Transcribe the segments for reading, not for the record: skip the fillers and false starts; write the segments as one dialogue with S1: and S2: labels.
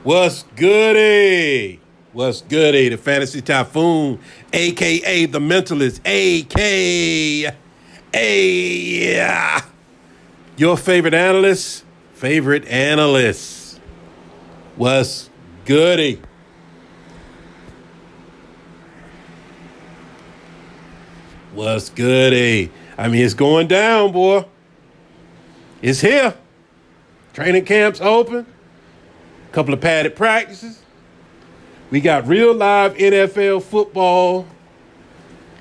S1: What's goody? What's goody? The Fantasy Typhoon, aka the Mentalist, aka your favorite analyst, What's goody? What's goody? I mean, it's going down, boy. It's here. Training camps open. Couple of padded practices. We got real live NFL football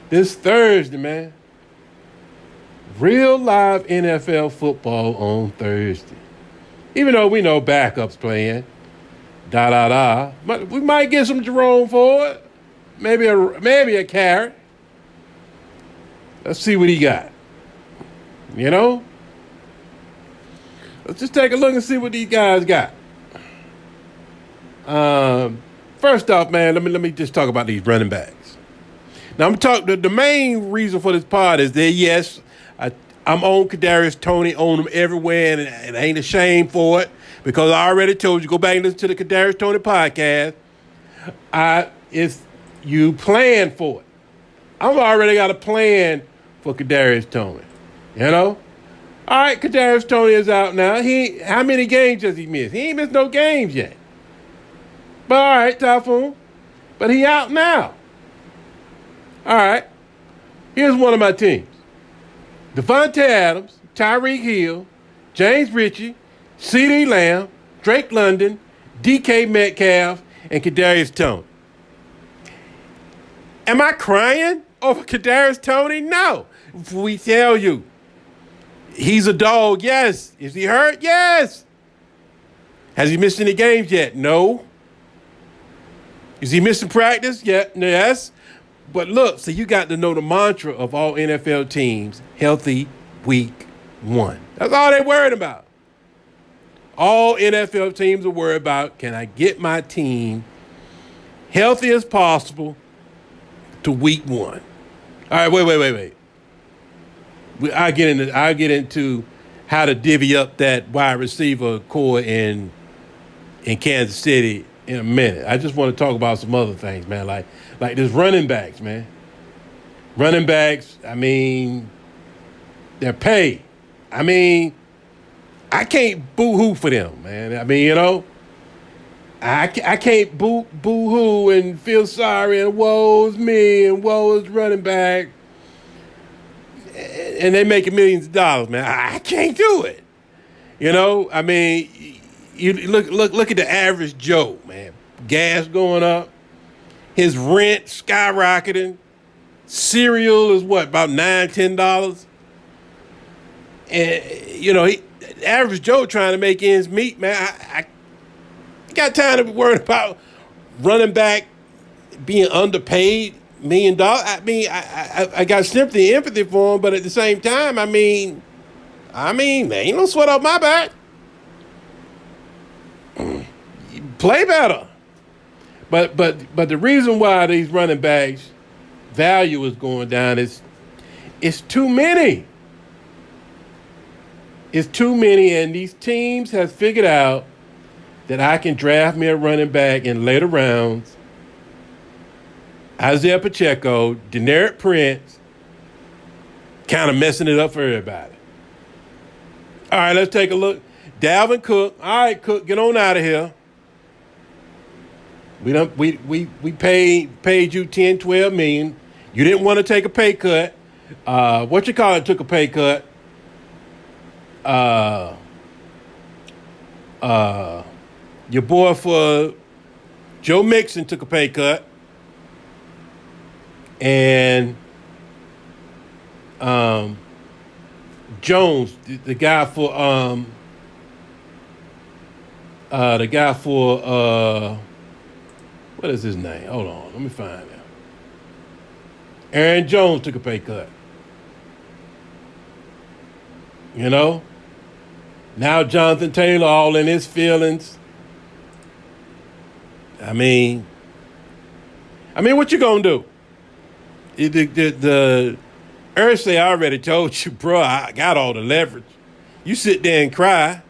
S1: this Thursday, man. Real live NFL football on Thursday. Even though we know backups playing, we might get some Jerome Ford, maybe a carrot. Let's see what he got. You know? Let's just take a look and see what these guys got. First off, man, let me just talk about these running backs. Now the main reason for this pod is that yes, I'm on Kadarius Toney, own him everywhere, and I ain't ashamed for it because I already told you. Go back and listen to the Kadarius Toney podcast. If you plan for it, I've already got a plan for Kadarius Toney. You know, all right, Kadarius Toney is out now. How many games does he miss? He ain't missed no games yet. But all right, Typhoon. But he out now. All right. Here's one of my teams. Devontae Adams, Tyreek Hill, James Ritchie, CeeDee Lamb, Drake London, DK Metcalf, and Kadarius Toney. Am I crying over Kadarius Toney? No. We tell you. He's a dog, yes. Is he hurt? Yes. Has he missed any games yet? No. Is he missing practice? Yeah, yes. But look, so you got to know the mantra of all NFL teams, healthy week one. That's all they're worried about. All NFL teams are worried about, can I get my team healthy as possible to week one? All right, wait. I'll get into how to divvy up that wide receiver core in Kansas City in a minute. I just want to talk about some other things, man. Like this running backs, man. Running backs, I mean, they're paid. I mean, I can't boo-hoo for them, man. I mean, you know, I can't boo-hoo and feel sorry and woe's me and woe's running back. And they making millions of dollars, man. I can't do it. You know, I mean, you look at the average Joe, man. Gas going up, his rent skyrocketing, cereal is what, about $9-10, and you know, average Joe trying to make ends meet, man. I got time to be worried about running back being underpaid $1 million. I mean, I got sympathy and empathy for him, but at the same time, I mean, man, ain't no sweat off my back. Play better. But the reason why these running backs value is going down is it's too many. It's too many, and these teams have figured out that I can draft me a running back in later rounds. Isaiah Pacheco, Deneric Prince, kind of messing it up for everybody. All right, let's take a look. Dalvin Cook. All right, Cook, get on out of here. We paid you 10, 12 million. You didn't want to take a pay cut. Took a pay cut. Your boy for Joe Mixon took a pay cut. And Jones, the guy for what is his name? Hold on, let me find him. Aaron Jones took a pay cut. You know? Now Jonathan Taylor all in his feelings. I mean, what you gonna do? The Ursay already told you, bro, I got all the leverage. You sit there and cry.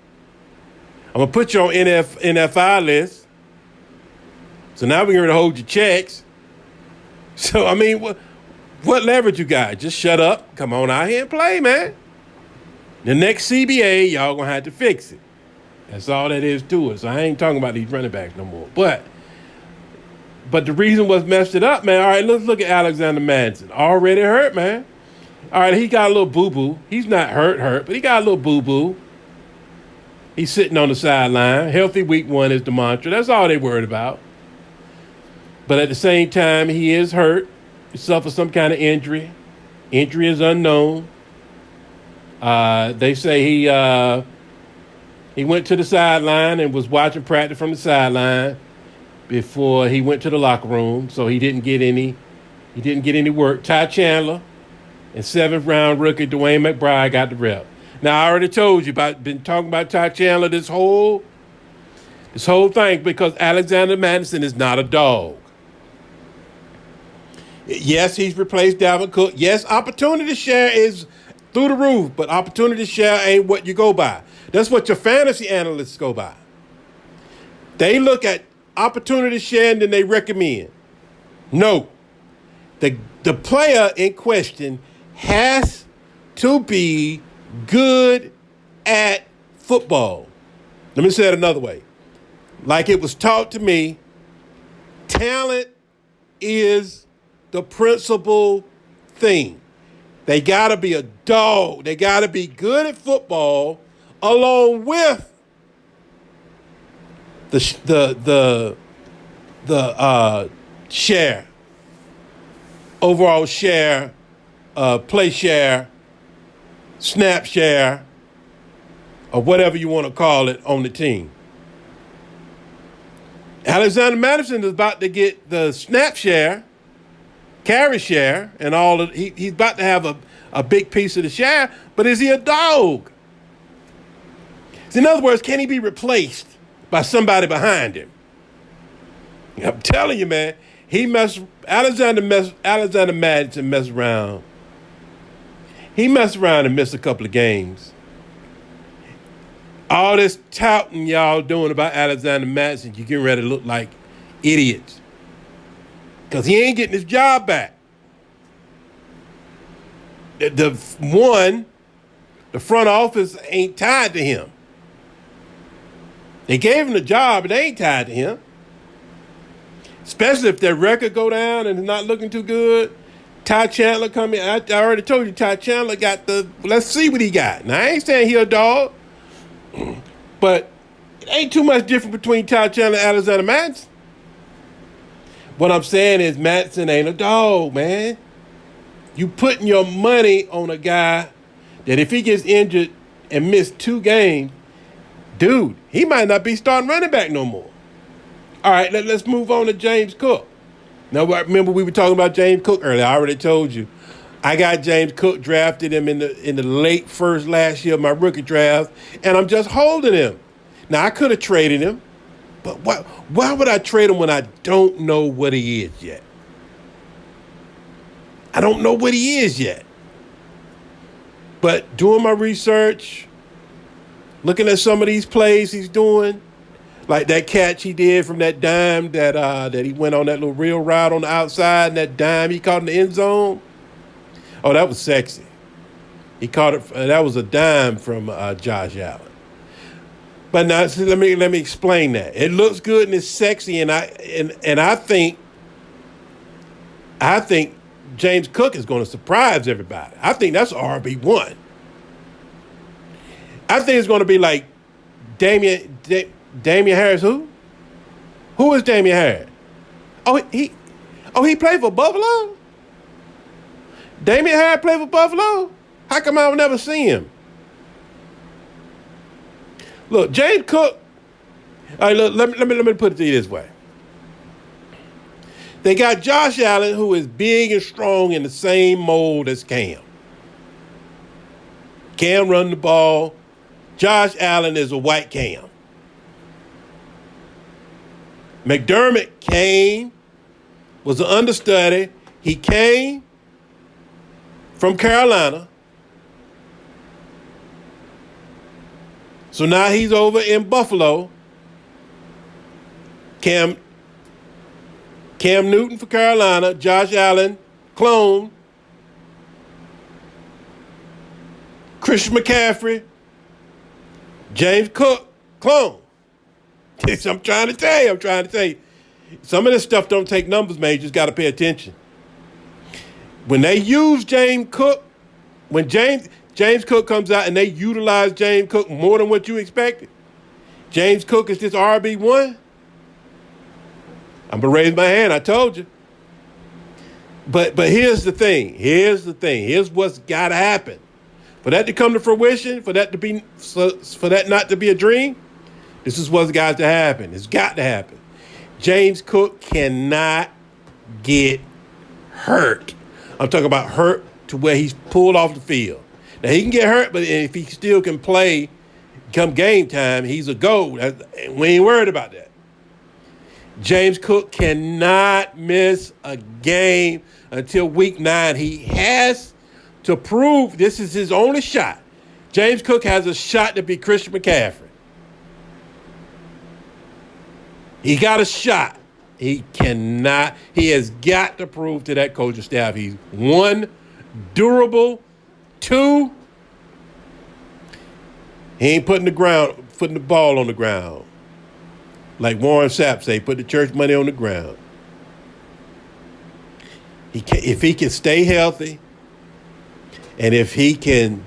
S1: I'm going to put you on NFI list. So now we're going to hold your checks. So, I mean, what leverage you got? Just shut up. Come on out here and play, man. The next CBA, y'all going to have to fix it. That's all that is to it. So I ain't talking about these running backs no more. But the reason what's messed it up, man, all right, let's look at Alexander Madison. Already hurt, man. All right, he got a little boo-boo. He's not hurt, but he got a little boo-boo. He's sitting on the sideline. Healthy week 1 is the mantra. That's all they worried about. But at the same time, he is hurt. He suffered some kind of injury. Injury is unknown. They say he went to the sideline and was watching practice from the sideline before he went to the locker room. So he didn't get any work. Ty Chandler and 7th round rookie Dwayne McBride got the rep. Now, I already told you been talking about Ty Chandler this whole thing because Alexander Madison is not a dog. Yes, he's replaced Dalvin Cook. Yes, opportunity share is through the roof, but opportunity share ain't what you go by. That's what your fantasy analysts go by. They look at opportunity share and then they recommend. No, the player in question has to be good at football. Let me say it another way. Like it was taught to me, talent is the principal thing. They got to be a dog. They got to be good at football along with the share, overall share, play share, snap share, or whatever you want to call it on the team. Alexander Madison is about to get the snap share, carry share, and all of he's about to have a big piece of the share, but is he a dog? So in other words, can he be replaced by somebody behind him? I'm telling you, man, Alexander Madison messed around. He messed around and missed a couple of games. All this touting y'all doing about Alexander Madison, you're getting ready to look like idiots. Because he ain't getting his job back. The front office ain't tied to him. They gave him the job, but they ain't tied to him. Especially if their record go down and it's not looking too good. Ty Chandler come in. I already told you Ty Chandler got let's see what he got. Now, I ain't saying he a dog, but it ain't too much different between Ty Chandler and Alexander Madison. What I'm saying is Madison ain't a dog, man. You putting your money on a guy that if he gets injured and missed 2 games, dude, he might not be starting running back no more. All right, let's move on to James Cook. Now, remember we were talking about James Cook earlier. I already told you. I got James Cook, drafted him in the late first last year of my rookie draft, and I'm just holding him. Now, I could have traded him, but why would I trade him when I don't know what he is yet? I don't know what he is yet. But doing my research, looking at some of these plays he's doing, like that catch he did from that dime that he went on that little reel route on the outside, and that dime he caught in the end zone. Oh, that was sexy. He caught it. That was a dime from Josh Allen. But now, so let me explain that. It looks good and it's sexy, and I think James Cook is going to surprise everybody. I think that's RB1. I think it's going to be like Damian Harris. Who is Damian Harris? He played for Buffalo? Damian Harris played for Buffalo? How come I've never seen him? Look, James Cook. All right, look, let me put it to you this way. They got Josh Allen, who is big and strong in the same mold as Cam. Cam run the ball. Josh Allen is a white Cam. McDermott was an understudy. He came from Carolina. So now he's over in Buffalo. Cam Cam Newton for Carolina, Josh Allen, clone. Christian McCaffrey, James Cook, clone. I'm trying to tell you. Some of this stuff don't take numbers, man. You just got to pay attention. When they use James Cook, when James Cook comes out and they utilize James Cook more than what you expected, James Cook is this RB1, I'm going to raise my hand. I told you. But here's the thing. Here's what's got to happen. For that to come to fruition, for that not to be a dream, this is what's got to happen. It's got to happen. James Cook cannot get hurt. I'm talking about hurt to where he's pulled off the field. Now, he can get hurt, but if he still can play come game time, he's a goal. We ain't worried about that. James Cook cannot miss a game until week 9. He has to prove this is his only shot. James Cook has a shot to be Christian McCaffrey. He got a shot. He has got to prove to that coaching staff he's 1, durable, 2, he ain't putting the ball on the ground. Like Warren Sapp say, put the church money on the ground. If he can stay healthy, and if he can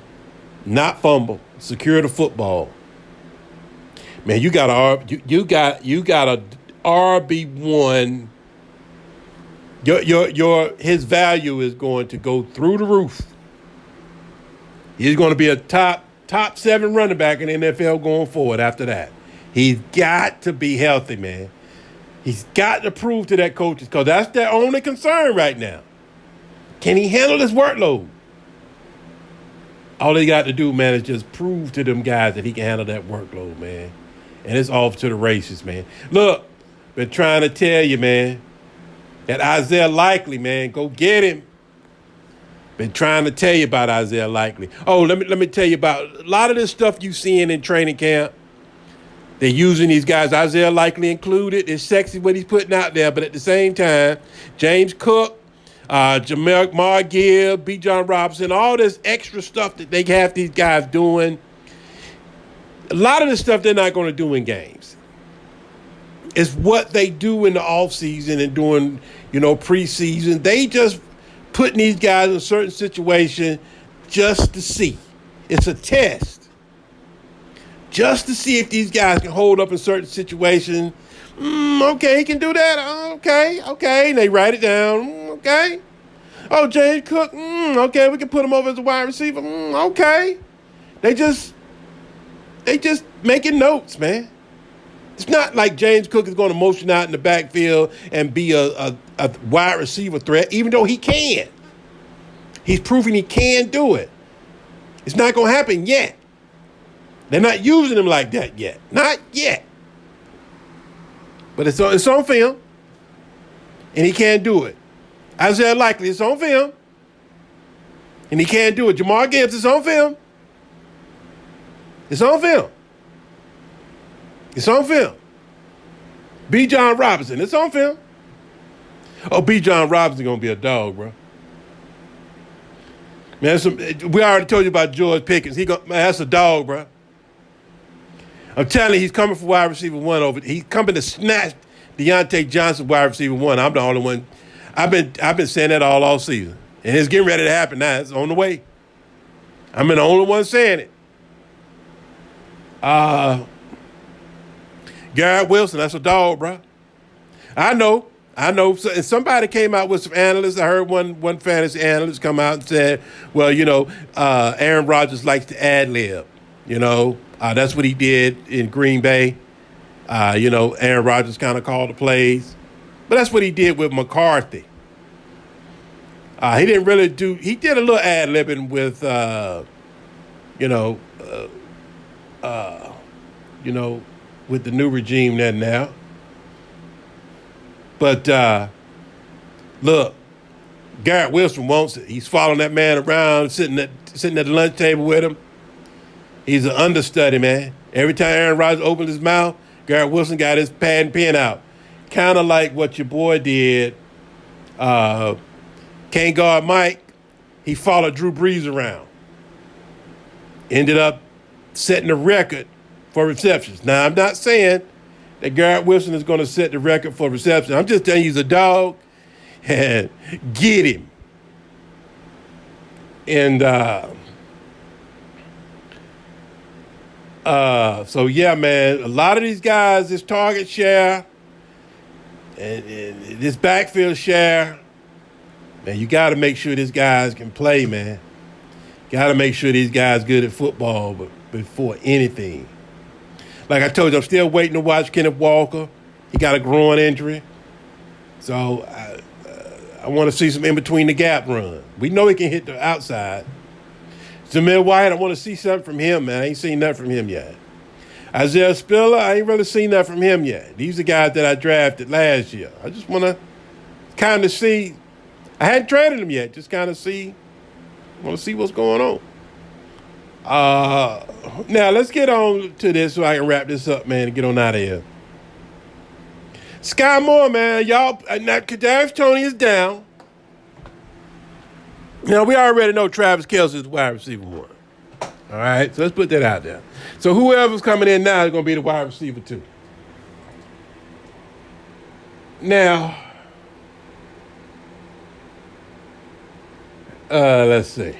S1: not fumble, secure the football, man, you got a RB1. His value is going to go through the roof. He's going to be a top 7 running back in the NFL going forward after that. He's got to be healthy, man. He's got to prove to that coaches, because that's their only concern right now. Can he handle this workload? All they got to do, man, is just prove to them guys that he can handle that workload, man. And it's off to the races, man. Look, been trying to tell you, man, that Isaiah Likely, man, go get him. Been trying to tell you about Isaiah Likely. Oh, let me tell you about a lot of this stuff you seeing in training camp. They're using these guys, Isaiah Likely included. It's sexy what he's putting out there, but at the same time, James Cook, Jamar Gibb, B. John Robinson, all this extra stuff that they have these guys doing. A lot of the stuff they're not going to do in games. It's what they do in the offseason and during, preseason. They just putting these guys in a certain situation just to see. It's a test. Just to see if these guys can hold up in certain situations. Okay, he can do that. Okay. And they write it down. Okay. Oh, James Cook. Okay, we can put him over as a wide receiver. Okay. They just making notes, man. It's not like James Cook is going to motion out in the backfield and be a wide receiver threat, even though he can. He's proving he can do it. It's not going to happen yet. They're not using him like that yet. Not yet. But it's on film, and he can't do it. Isaiah Likely, it's on film, and he can't do it. Jamar Gibbs, it's on film. It's on film. It's on film. B. John Robinson, it's on film. Oh, B. John Robinson going to be a dog, bro. Man, we already told you about George Pickens. Man, that's a dog, bro. I'm telling you, he's coming for wide receiver 1 over. He's coming to snatch Deontay Johnson wide receiver 1. I'm the only one. I've been saying that all season, and it's getting ready to happen now. It's on the way. I'm the only one saying it. Garrett Wilson, that's a dog, bro. I know. So, and somebody came out with some analysts. I heard one fantasy analyst come out and said, well, Aaron Rodgers likes to ad-lib. That's what he did in Green Bay. Aaron Rodgers kind of called the plays. But that's what he did with McCarthy. He didn't really he did a little ad-libbing with, with the new regime there now. But, look, Garrett Wilson wants it. He's following that man around, sitting at the lunch table with him. He's an understudy, man. Every time Aaron Rodgers opened his mouth, Garrett Wilson got his pad and pen out. kind of like what your boy did. Can't guard Mike. He followed Drew Brees around. Ended up setting the record for receptions. Now, I'm not saying that Garrett Wilson is going to set the record for receptions. I'm just telling you he's a dog and get him. And so, yeah, man, a lot of these guys, this target share and this backfield share, man, you got to make sure these guys can play, man. Got to make sure these guys good at football before anything. Like I told you, I'm still waiting to watch Kenneth Walker. He got a groin injury. So I want to see some in-between-the-gap run. We know he can hit the outside. Zamir White, I want to see something from him, man. I ain't seen nothing from him yet. Isaiah Spiller, I ain't really seen nothing from him yet. These are guys that I drafted last year. I just want to kind of see. I hadn't traded them yet. Just kind of see. Want to see what's going on. Now, let's get on to this so I can wrap this up, man, and get on out of here. Sky Moore, man, y'all, now Kadarius Toney is down. Now, we already know Travis Kelce is the wide receiver one. All right, so let's put that out there. So whoever's coming in now is going to be the wide receiver two. Now, let's see.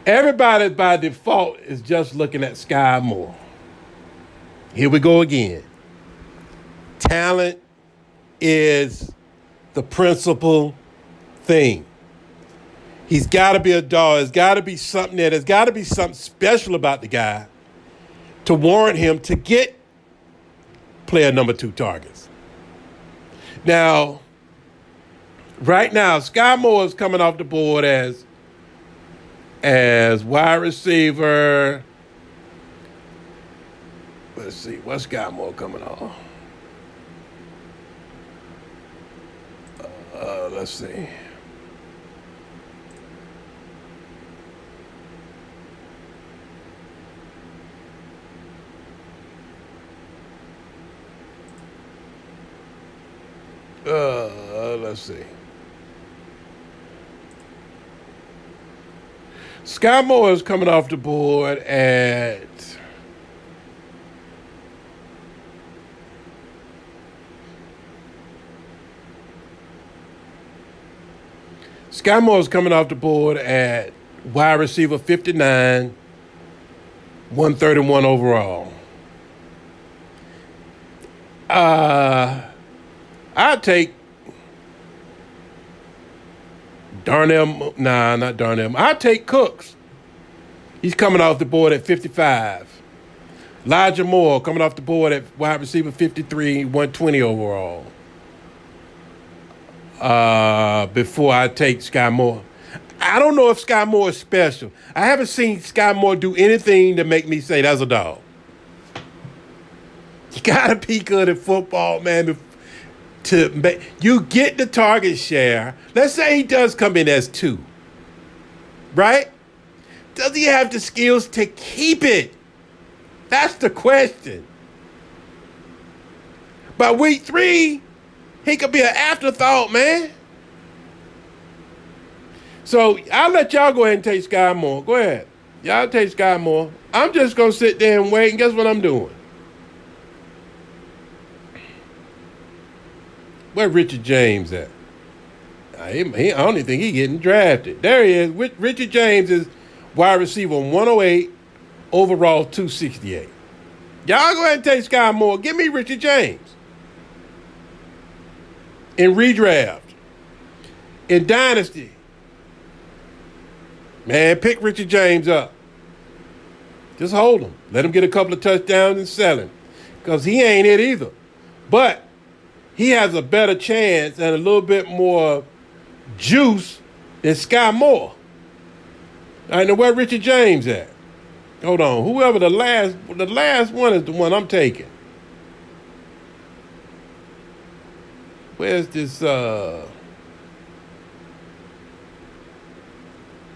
S1: Everybody by default is just looking at Sky Moore. Here we go again. Talent is the principal thing. He's got to be a dog. There's got to be something there. There's got to be something special about the guy to warrant him to get player number 2 targets. Now, right now, Sky Moore is coming off the board as wide receiver. Let's see, what's Sky Moore coming off? Let's see. Let's see. Sky Moore is coming off the board at Sky Moore is coming off the board at wide receiver 59, 131 overall. I'd take not Darnell. I'd take Cooks. He's coming off the board at 55. Elijah Moore coming off the board at wide receiver 53, 120 overall. Before I take Sky Moore. I don't know if Sky Moore is special. I haven't seen Sky Moore do anything to make me say that's a dog. You gotta be good at football, man. You get the target share. Let's say he does come in as 2, right? Does he have the skills to keep it? That's the question. By week 3, he could be an afterthought, man. So I'll let y'all go ahead and take Sky Moore. Go ahead. Y'all take Sky Moore. I'm just going to sit there and wait, and guess what I'm doing? Where Richard James at? I don't even think he's getting drafted. There he is. Richard James is wide receiver 108, overall 268. Y'all go ahead and take Sky Moore. Give me Richard James. In redraft. In Dynasty. Man, pick Richard James up. Just hold him. Let him get a couple of touchdowns and sell him. Because he ain't it either. But he has a better chance and a little bit more juice than Sky Moore. I know where Richard James at. Hold on. Whoever the last one is the one I'm taking. Where's this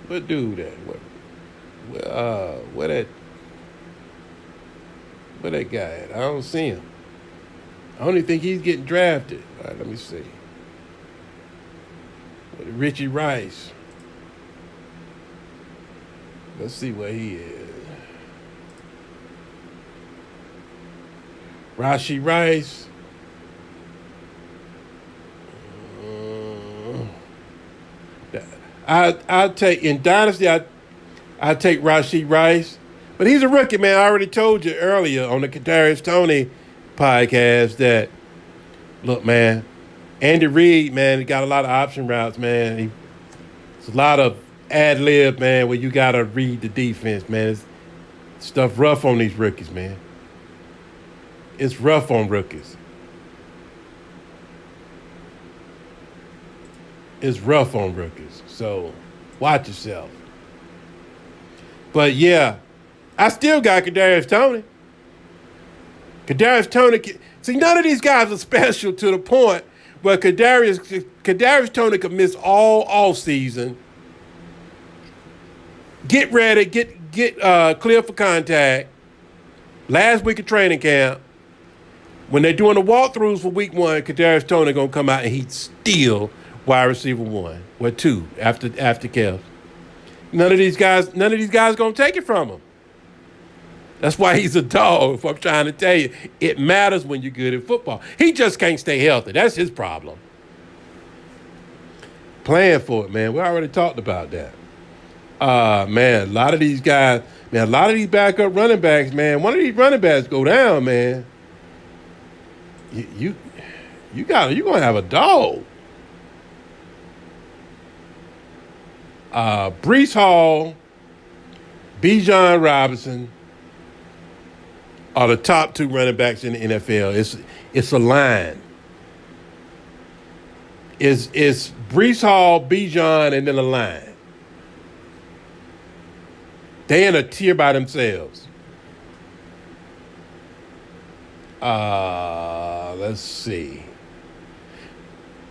S1: what dude at? Where that guy at? I don't see him. I don't even think he's getting drafted. All right, let me see. Richie Rice. Let's see where he is. Rashi Rice. I'll take in Dynasty. I'll take Rashid Rice, but he's a rookie, man. I already told you earlier on the Kadarius Toney podcast that look, man, Andy Reid, man, he got a lot of option routes, man. It's a lot of ad lib, man, where you gotta read the defense, man. It's stuff rough on these rookies, man. It's rough on rookies. It's rough on rookies. So watch yourself. But yeah, I still got Kadarius Toney. Kadarius Toney. See, none of these guys are special to the point where Kadarius Toney could miss all off season. Get ready, get clear for contact. Last week of training camp, when they're doing the walkthroughs for week 1, Kadarius Toney gonna come out and he'd steal wide receiver 1 or 2 after Kev. None of these guys gonna take it from him. That's why he's a dog. If I'm trying to tell you, it matters when you're good at football. He just can't stay healthy. That's his problem. Playing for it, man. We already talked about that. Man, a lot of these guys, man, a lot of these backup running backs, man. One of these running backs go down, man. You're gonna have a dog. Breece Hall, Bijan Robinson are the top 2 running backs in the NFL. It's a line. It's Breece Hall, Bijan, and then a line. They in a tier by themselves. Let's see.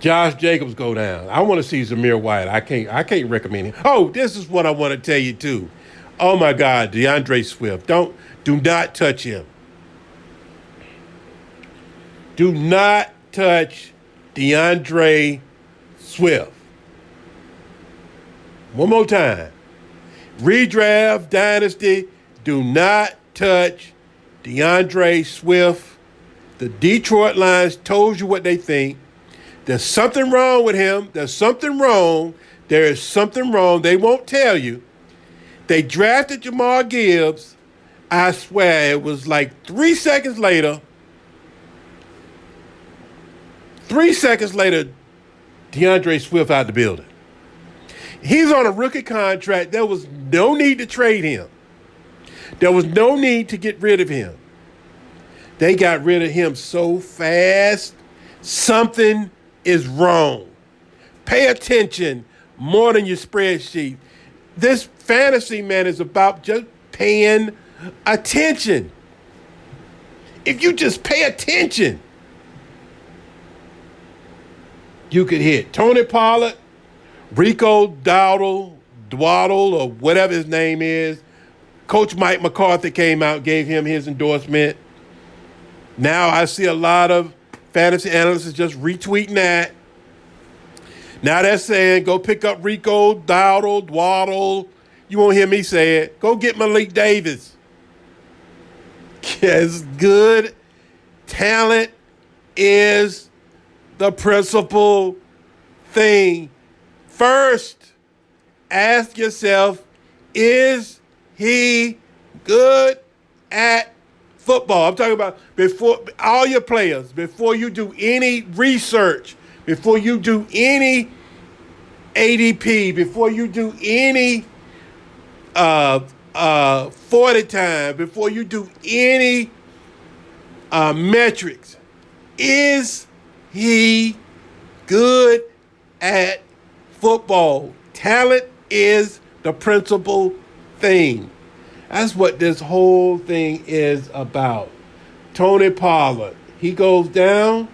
S1: Josh Jacobs go down. I want to see Zamir White. I can't recommend him. Oh, this is what I want to tell you too. Oh my God, DeAndre Swift. Do not touch him. Do not touch DeAndre Swift. One more time. Redraft Dynasty. Do not touch DeAndre Swift. The Detroit Lions told you what they think. There's something wrong with him. There's something wrong. There is something wrong. They won't tell you. They drafted Jamar Gibbs. I swear it was like 3 seconds later. 3 seconds later, DeAndre Swift out the building. He's on a rookie contract. There was no need to trade him. There was no need to get rid of him. They got rid of him so fast. Something is wrong. Pay attention more than your spreadsheet. This fantasy, man, is about just paying attention. If you just pay attention, you could hit Tony Pollard, Rico Dowdle, or whatever his name is. Coach Mike McCarthy came out, gave him his endorsement. Now I see a lot of fantasy analysts just retweeting that. Now they're saying, go pick up Rico, Dwaddle. You won't hear me say it. Go get Malik Davis. Yes, good talent is the principal thing. First, ask yourself, is he good at football? I'm talking about before all your players, before you do any research, before you do any ADP, before you do any 40 time, before you do any metrics. Is he good at football? Talent is the principal thing. That's what this whole thing is about. Tony Pollard, he goes down.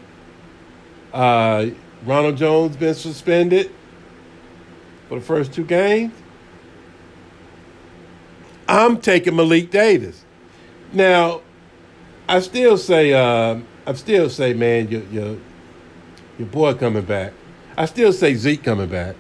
S1: Ronald Jones been suspended for the first 2 games. I'm taking Malik Davis. Now, I still say I still say, man, your boy coming back. I still say Zeke coming back.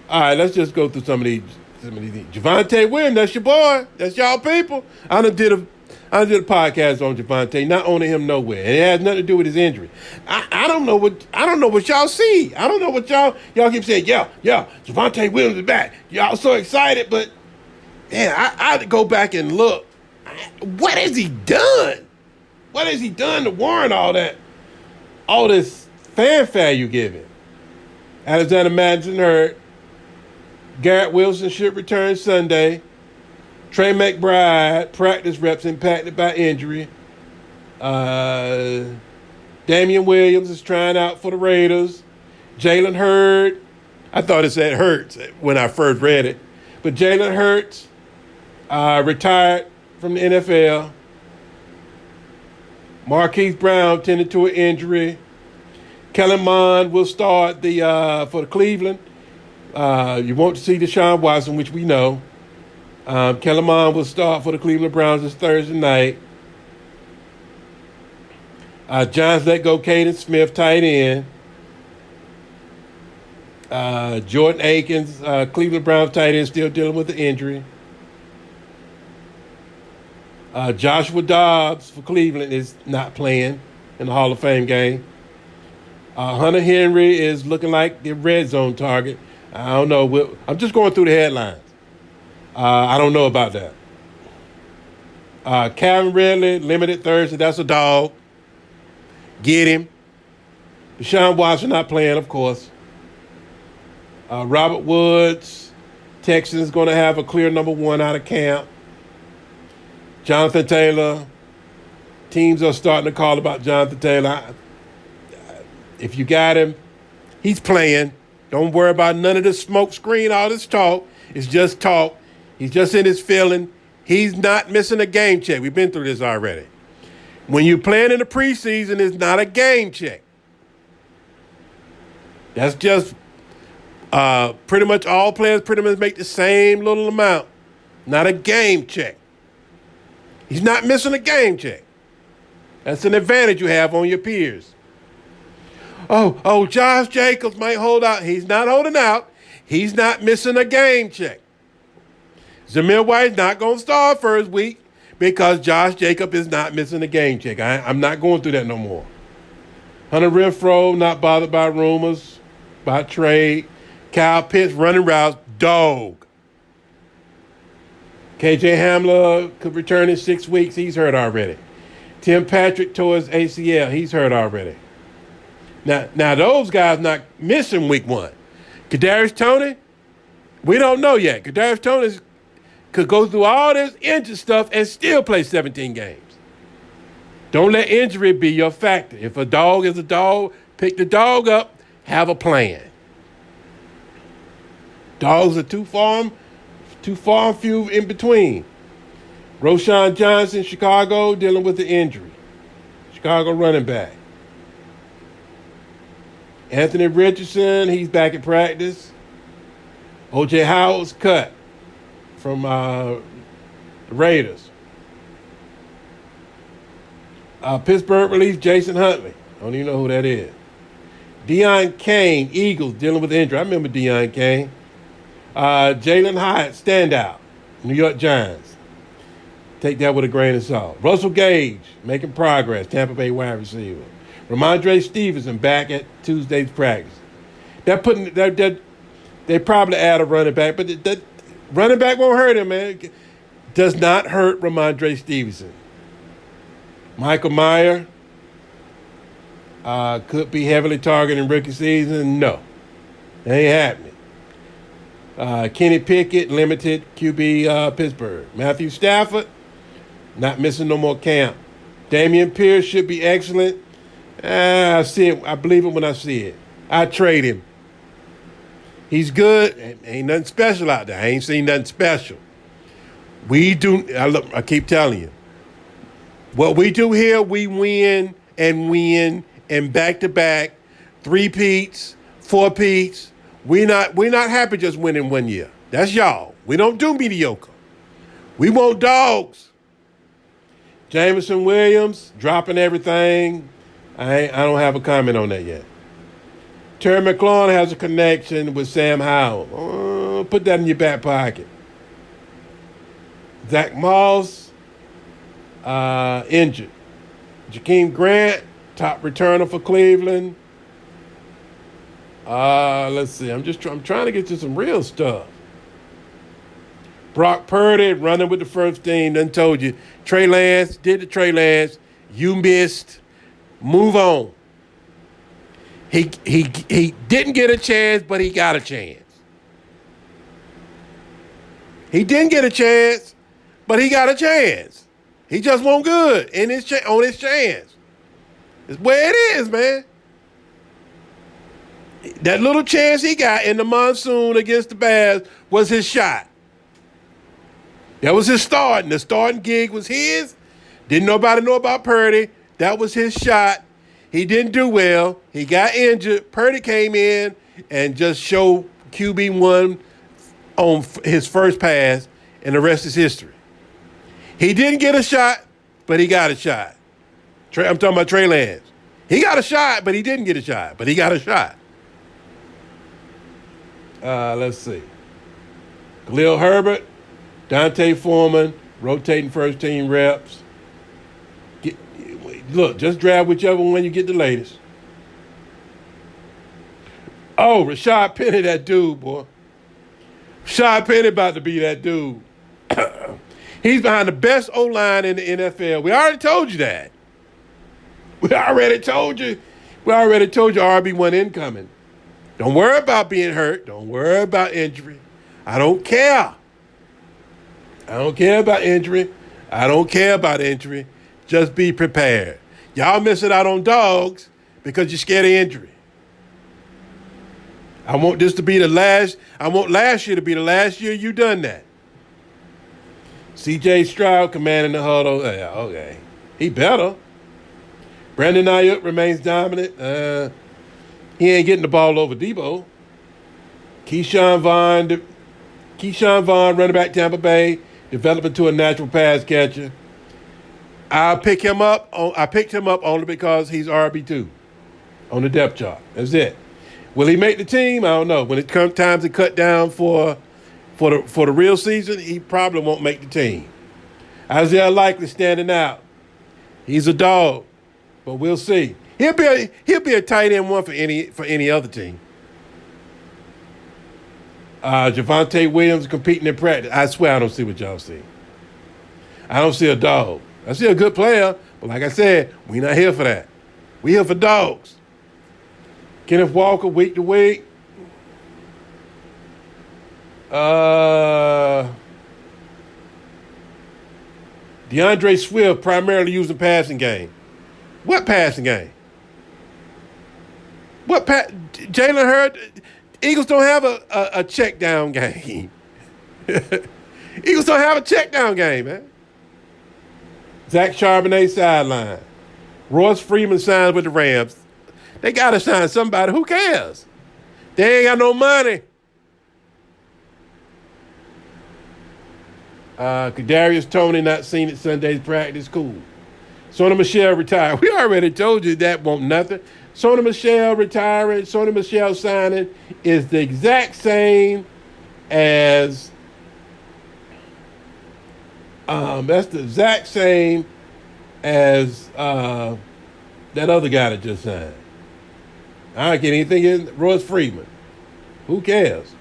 S1: All right, let's just go through some of these. Javonte Williams, that's your boy. That's y'all people. I did a podcast on Javonte, not owning him nowhere. And it has nothing to do with his injury. I don't know what y'all see. I don't know what y'all keep saying, yeah, Javonte Williams is back. Y'all so excited, but man, I had to go back and look. What has he done? What has he done to warrant all this fanfare you giving? Alexander Madison hurt. Garrett Wilson should return Sunday. Trey McBride, practice reps impacted by injury. Damian Williams is trying out for the Raiders. Jalen Hurd, I thought it said Hurts when I first read it. But Jalen Hurts retired from the NFL. Marquise Brown tended to an injury. Kellen Mond will start for the Cleveland. You want to see Deshaun Watson, which we know. Kellen Mond will start for the Cleveland Browns this Thursday night. Giants let go Caden Smith, tight end. Jordan Akins, Cleveland Browns tight end, still dealing with the injury. Joshua Dobbs for Cleveland is not playing in the Hall of Fame game. Hunter Henry is looking like the red zone target. I don't know. I'm just going through the headlines. I don't know about that. Calvin Ridley, limited Thursday. That's a dog. Get him. Deshaun Watson not playing, of course. Robert Woods, Texans going to have a clear number one out of camp. Jonathan Taylor, teams are starting to call about Jonathan Taylor. If you got him, he's playing. Don't worry about none of this smoke screen, all this talk. It's just talk. He's just in his feeling. He's not missing a game check. We've been through this already. When you're playing in the preseason, it's not a game check. That's just pretty much all players pretty much make the same little amount. Not a game check. He's not missing a game check. That's an advantage you have on your peers. Oh, Josh Jacobs might hold out. He's not holding out. He's not missing a game check. Zamir White's not going to start first week because Josh Jacobs is not missing a game check. I'm not going through that no more. Hunter Renfrow, not bothered by rumors, by trade. Kyle Pitts running routes, dog. KJ Hamler could return in 6 weeks. He's hurt already. Tim Patrick tore his ACL. He's hurt already. Now those guys not missing week one. Kadarius Toney, we don't know yet. Kadarius Toney could go through all this injury stuff and still play 17 games. Don't let injury be your factor. If a dog is a dog, pick the dog up, have a plan. Dogs are too far and few in between. Roshan Johnson, Chicago, dealing with the injury. Chicago running back. Anthony Richardson, he's back in practice. O.J. Howard's cut from the Raiders. Pittsburgh released Jason Huntley. I don't even know who that is. Deion Kane, Eagles, dealing with injury. I remember Deion Kane. Jalen Hyatt, standout, New York Giants. Take that with a grain of salt. Russell Gage, making progress, Tampa Bay wide receiver. Ramondre Stevenson back at Tuesday's practice. They probably add a running back, but that running back won't hurt him, man. Does not hurt Ramondre Stevenson. Michael Mayer could be heavily targeted in rookie season. No, that ain't happening. Kenny Pickett, limited QB Pittsburgh. Matthew Stafford, not missing no more camp. Damian Pierce should be excellent. I see it. I believe it when I see it. I trade him. He's good. Ain't nothing special out there. I ain't seen nothing special. I keep telling you. What we do here, we win and back-to-back, 3-peats, 4-peats. We're not happy just winning 1 year. That's y'all. We don't do mediocre. We want dogs. Jameson Williams dropping everything. I don't have a comment on that yet. Terry McLaurin has a connection with Sam Howell. Put that in your back pocket. Zach Moss, injured. Jakeem Grant, top returner for Cleveland. Let's see. I'm trying to get to some real stuff. Brock Purdy running with the first team. Done told you. Trey Lance did the Trey Lance. You missed. Move on. He didn't get a chance, but he got a chance. He didn't get a chance, but he got a chance. He just won't good on his chance. It's where it is, man. That little chance he got in the monsoon against the Bears was his shot. That was his starting. The starting gig was his. Didn't nobody know about Purdy. That was his shot. He didn't do well. He got injured. Purdy came in and just showed QB1 on his first pass, and the rest is history. He didn't get a shot, but he got a shot. I'm talking about Trey Lance. He got a shot, but he didn't get a shot, but he got a shot. Let's see. Khalil Herbert, Dante Foreman, rotating first team reps. Look, just draft whichever one you get the latest. Oh, Rashad Penny, that dude, boy. Rashad Penny about to be that dude. He's behind the best O-line in the NFL. We already told you that. We already told you RB1 incoming. Don't worry about being hurt. Don't worry about injury. I don't care. I don't care about injury. I don't care about injury. Just be prepared. Y'all missing out on dogs because you're scared of injury. I want last year to be the last year you done that. C.J. Stroud commanding the huddle. Yeah, okay. He better. Brandon Ayuk remains dominant. He ain't getting the ball over Debo. Keyshawn Vaughn, running back Tampa Bay, developing to a natural pass catcher. I picked him up only because he's RB2 on the depth chart. That's it. Will he make the team? I don't know. When it comes time to cut down for the real season, he probably won't make the team. Isaiah Likely standing out. He's a dog, but we'll see. He'll be a tight end one for any other team. Javonte Williams competing in practice. I swear I don't see what y'all see. I don't see a dog. I see a good player, but like I said, we not here for that. We here for dogs. Kenneth Walker, week to week. DeAndre Swift primarily using passing game. What passing game? Jalen Hurts? Eagles don't have a check down game. Eagles don't have a check down game, man. Zach Charbonnet sideline. Royce Freeman signs with the Rams. They got to sign somebody. Who cares? They ain't got no money. Kadarius Toney not seen at Sunday's practice. Cool. Sony Michel retired. We already told you that won't nothing. Sony Michel retiring, Sony Michel signing is the exact same as that's the exact same as that other guy that just signed. I can't even think of Royce Freeman. Who cares?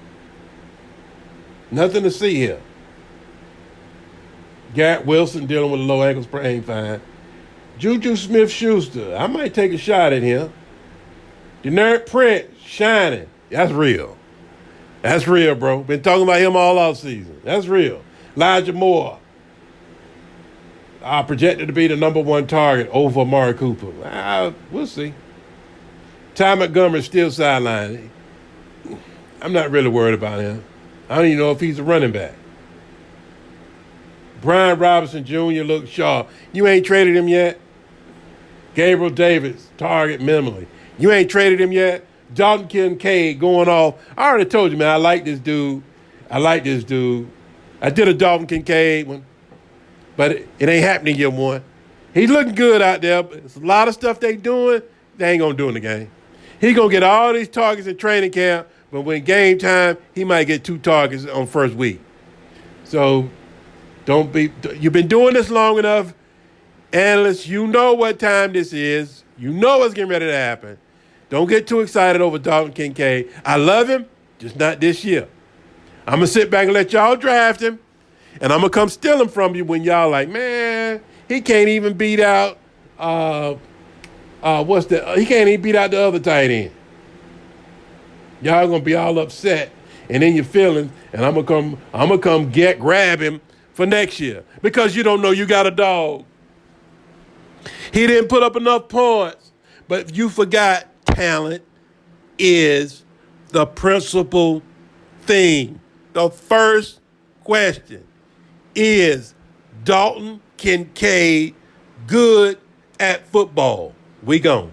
S1: Nothing to see here. Garrett Wilson dealing with a low ankle sprain, fine. Juju Smith-Schuster, I might take a shot at him. Deneric Prince, shining. That's real. That's real, bro. Been talking about him all offseason. That's real. Elijah Moore, projected to be the number one target over Amari Cooper. We'll see. Ty Montgomery still sidelined. I'm not really worried about him. I don't even know if he's a running back. Brian Robinson Jr. looks sharp. You ain't traded him yet? Gabriel Davis, target minimally. You ain't traded him yet? Dalton Kincaid going off. I already told you, man, I like this dude. I did a Dalton Kincaid one, but it ain't happening year one. He's looking good out there, but it's a lot of stuff they doing, they ain't going to do in the game. He going to get all these targets in training camp, but when game time, he might get 2 targets on first week. So you've been doing this long enough. Analysts, you know what time this is. You know what's getting ready to happen. Don't get too excited over Dalton Kincaid. I love him, just not this year. I'm going to sit back and let y'all draft him, and I'm going to come steal him from you when y'all like, man, he can't even beat out he can't even beat out the other tight end. Y'all going to be all upset and in your feelings, and I'm going to come grab him for next year because you don't know you got a dog. He didn't put up enough points, but you forgot talent is the principal thing. The first question is Dalton Kincaid good at football? We gone.